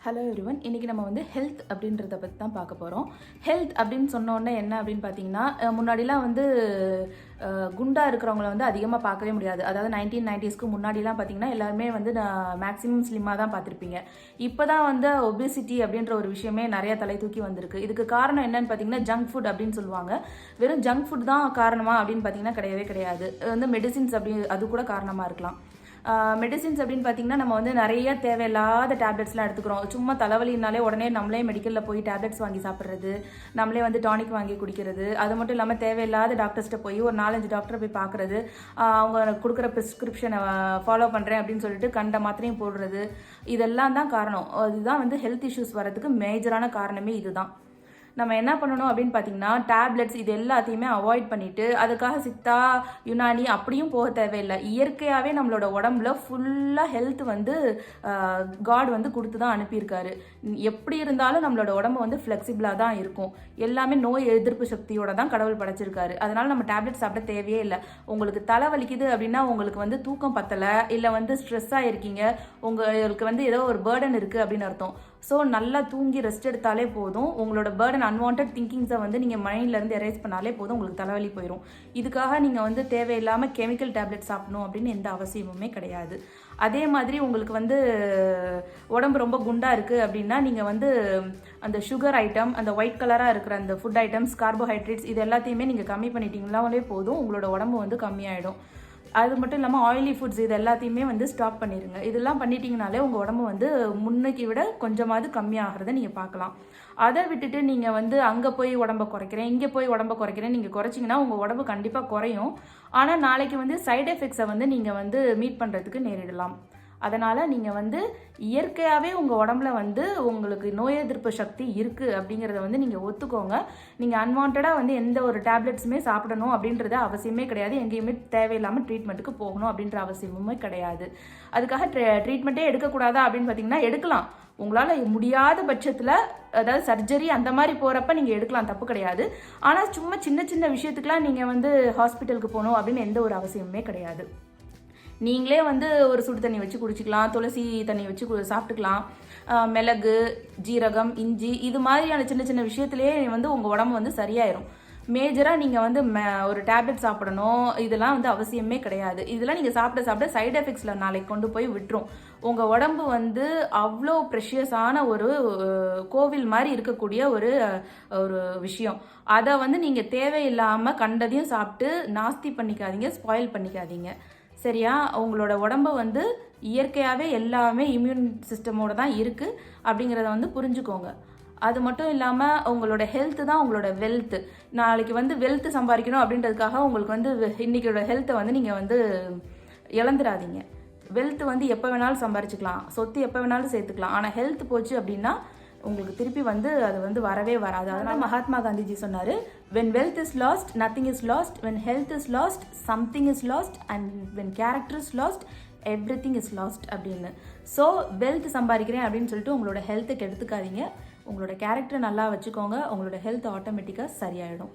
Hello everyone, இன்றைக்கி நம்ம வந்து ஹெல்த் அப்படின்றத பற்றி தான் பார்க்க போகிறோம். ஹெல்த் அப்படின்னு சொன்னோன்னே என்ன அப்படின்னு பார்த்தீங்கன்னா, முன்னாடிலாம் வந்து குண்டாக இருக்கிறவங்கள வந்து அதிகமாக பார்க்கவே முடியாது. அதாவது 1990ஸ்க்கு முன்னாடிலாம் பார்த்தீங்கன்னா எல்லாருமே வந்து மேக்ஸிமம் ஸ்லிம்மாக தான் பார்த்துருப்பீங்க. இப்போ தான் வந்து ஒபிசிட்டி அப்படின்ற ஒரு விஷயமே நிறைய தலை தூக்கி வந்திருக்கு. இதுக்கு காரணம் என்னன்னு பார்த்தீங்கன்னா ஜங்க் ஃபுட் அப்படின்னு சொல்லுவாங்க. வெறும் ஜங்க் ஃபுட் தான் காரணமா அப்படின்னு பார்த்தீங்கன்னா கிடையவே கிடையாது. வந்து மெடிசின்ஸ் அப்படி அது கூட காரணமாக இருக்கலாம். மெடிசின்ஸ் அப்படின்னு பார்த்தீங்கன்னா நம்ம வந்து நிறைய தேவையில்லாத டேப்லெட்ஸ்லாம் எடுத்துக்கிறோம். சும்மா தலைவலினாலே உடனே நம்மளே மெடிக்கலில் போய் டேப்லெட்ஸ் வாங்கி சாப்பிட்றது, நம்மளே வந்து டானிக் வாங்கி குடிக்கிறது, அது மட்டும் இல்லாமல் தேவையில்லாத டாக்டர்ஸ்கிட்ட போய் ஒரு 4-5 டாக்டரை போய் பார்க்குறது, அவங்க கொடுக்குற ப்ரிஸ்கிரிப்ஷனை ஃபாலோ பண்ணுறேன் அப்படின்னு சொல்லிட்டு கண்ட மாத்திரையும் போடுறது, இதெல்லாம் தான் காரணம். இதுதான் வந்து ஹெல்த் இஷ்யூஸ் வரதுக்கு மேஜரான காரணமே இதுதான். நம்ம என்ன பண்ணணும் அப்படின்னு பார்த்தீங்கன்னா டேப்லெட்ஸ் இது எல்லாத்தையுமே அவாய்ட் பண்ணிவிட்டு அதுக்காக சித்தா யுனானி அப்படியும் போக தேவையில்லை. இயற்கையாகவே நம்மளோட உடம்புல ஃபுல்லாக ஹெல்த் வந்து காட் வந்து கொடுத்து தான் அனுப்பியிருக்காரு. எப்படி இருந்தாலும் நம்மளோட உடம்பு வந்து ஃப்ளெக்சிபிளாக தான் இருக்கும். எல்லாமே நோய் எதிர்ப்பு சக்தியோட தான் கடவுள் படைச்சிருக்காரு. அதனால் நம்ம டேப்லெட் சாப்பிட தேவையே இல்லை. உங்களுக்கு தலை வலிக்குது அப்படின்னா உங்களுக்கு வந்து தூக்கம் பத்தலை, இல்லை வந்து ஸ்ட்ரெஸ்ஸாக இருக்கீங்க, உங்களுக்கு வந்து ஏதோ ஒரு பேர்டன் இருக்குது அப்படின்னு அர்த்தம். ஸோ நல்லா தூங்கி ரெஸ்ட் எடுத்தாலே போதும். உங்களோட பேர்டன் அன்வான்ட் திங்கிங்ஸை வந்து நீங்கள் மைண்ட்லேருந்து எரேஸ் பண்ணாலே போதும், உங்களுக்கு தலைவலி போயிடும். இதுக்காக நீங்கள் வந்து தேவையில்லாமல் கெமிக்கல் டேப்லெட் சாப்பிடணும் அப்படின்னு எந்த அவசியமுமே கிடையாது. அதே மாதிரி உங்களுக்கு வந்து உடம்பு ரொம்ப குண்டாக இருக்குது அப்படின்னா நீங்கள் வந்து அந்த சுகர் ஐட்டம், அந்த ஒயிட் கலராக இருக்கிற அந்த ஃபுட் ஐட்டம்ஸ், கார்போஹைட்ரேட்ஸ் இது எல்லாத்தையுமே நீங்கள் கம்மி பண்ணிட்டீங்களாலே போதும், உங்களோட உடம்பு வந்து கம்மியாயிடும். அது மட்டும் இல்லாமல் ஆயிலி ஃபுட்ஸ் இது எல்லாத்தையுமே வந்து ஸ்டாப் பண்ணிடுங்க. இதெல்லாம் பண்ணிட்டீங்கனாலே உங்கள் உடம்பு வந்து முன்னைக்கு விட கொஞ்சமாவது கம்மியாகிறத நீங்கள் பார்க்கலாம். அதை விட்டுட்டு நீங்கள் வந்து அங்கே போய் உடம்பை குறைக்கிறேன், இங்கே போய் உடம்பை குறைக்கிறேன் நீங்கள் குறைச்சிங்கன்னா உங்கள் உடம்பு கண்டிப்பாக குறையும். ஆனால் நாளைக்கு வந்து சைடு எஃபெக்ட்ஸை வந்து நீங்கள் வந்து மீட் பண்ணுறதுக்கு நேரிடலாம். அதனால் நீங்கள் வந்து இயற்கையாகவே உங்கள் உடம்புல வந்து உங்களுக்கு நோய் எதிர்ப்பு சக்தி இருக்குது அப்படிங்கிறத வந்து நீங்கள் ஒத்துக்கோங்க. நீங்கள் அன்வான்டாக வந்து எந்த ஒரு டேப்லெட்ஸுமே சாப்பிடணும் அப்படின்றது அவசியமே கிடையாது. எங்கேயுமே தேவையில்லாமல் ட்ரீட்மெண்ட்டுக்கு போகணும் அப்படின்ற அவசியமுமே கிடையாது. அதுக்காக ட்ரீட்மெண்ட்டே எடுக்கக்கூடாதா அப்படின்னு பார்த்தீங்கன்னா எடுக்கலாம். உங்களால் முடியாத பட்சத்தில், அதாவது சர்ஜரி அந்த மாதிரி போகிறப்ப நீங்கள் எடுக்கலாம், தப்பு கிடையாது. ஆனால் சும்மா சின்ன சின்ன விஷயத்துக்குலாம் நீங்கள் வந்து ஹாஸ்பிட்டலுக்கு போகணும் அப்படின்னு எந்த ஒரு அவசியமுமே கிடையாது. நீங்களே வந்து ஒரு சுடு தண்ணி வச்சு குடிச்சிக்கலாம், துளசி தண்ணி வச்சு சாப்பிட்டுக்கலாம். மிளகு, ஜீரகம், இஞ்சி இது மாதிரியான சின்ன சின்ன விஷயத்துலேயே வந்து உங்கள் உடம்பு வந்து சரியாயிரும். மேஜராக நீங்கள் வந்து ஒரு டேப்லெட் சாப்பிடணும் இதெல்லாம் வந்து அவசியமே கிடையாது. இதெல்லாம் நீங்கள் சாப்பிட சைடு எஃபெக்ட்ஸில் நாளைக்கு கொண்டு போய் விட்டுரும். உங்கள் உடம்பு வந்து அவ்வளோ ப்ரெஷியஸான ஒரு கோவில் மாதிரி இருக்கக்கூடிய ஒரு விஷயம். அதை வந்து நீங்கள் தேவையில்லாமல் கண்டதையும் சாப்பிட்டு நாஸ்தி பண்ணிக்காதீங்க, ஸ்பாயில் பண்ணிக்காதீங்க. சரியா? உங்களோட உடம்பு வந்து இயற்கையாகவே எல்லாமே இம்யூன் சிஸ்டமோட தான் இருக்குது அப்படிங்கிறத வந்து புரிஞ்சுக்கோங்க. அது மட்டும் இல்லாமல் உங்களோட ஹெல்த்து தான் உங்களோட வெல்த்து. நாளைக்கு வந்து வெல்த்து சம்பாதிக்கணும் அப்படின்றதுக்காக உங்களுக்கு வந்து இன்றைக்கியோட ஹெல்த்தை வந்து நீங்கள் வந்து இழந்துடாதீங்க. வெல்த்து வந்து எப்போ வேணாலும் சம்பாரிச்சுக்கலாம், சொத்து எப்போ வேணாலும் சேர்த்துக்கலாம். ஆனால் ஹெல்த் போச்சு அப்படின்னா உங்களுக்கு திருப்பி வந்து அது வந்து வரவே வராது. அதனால் மகாத்மா காந்திஜி சொன்னார், when wealth is lost, nothing is lost. when health is lost, something is lost. and when character is lost, everything is lost அப்படின்னு. ஸோ வெல்த் சம்பாதிக்கிறேன் அப்படின்னு சொல்லிட்டு உங்களோட ஹெல்த்துக்கு எடுத்துக்காதீங்க. உங்களோட கேரக்டரை நல்லா வச்சுக்கோங்க, உங்களோட ஹெல்த் ஆட்டோமேட்டிக்காக சரியாயிடும்.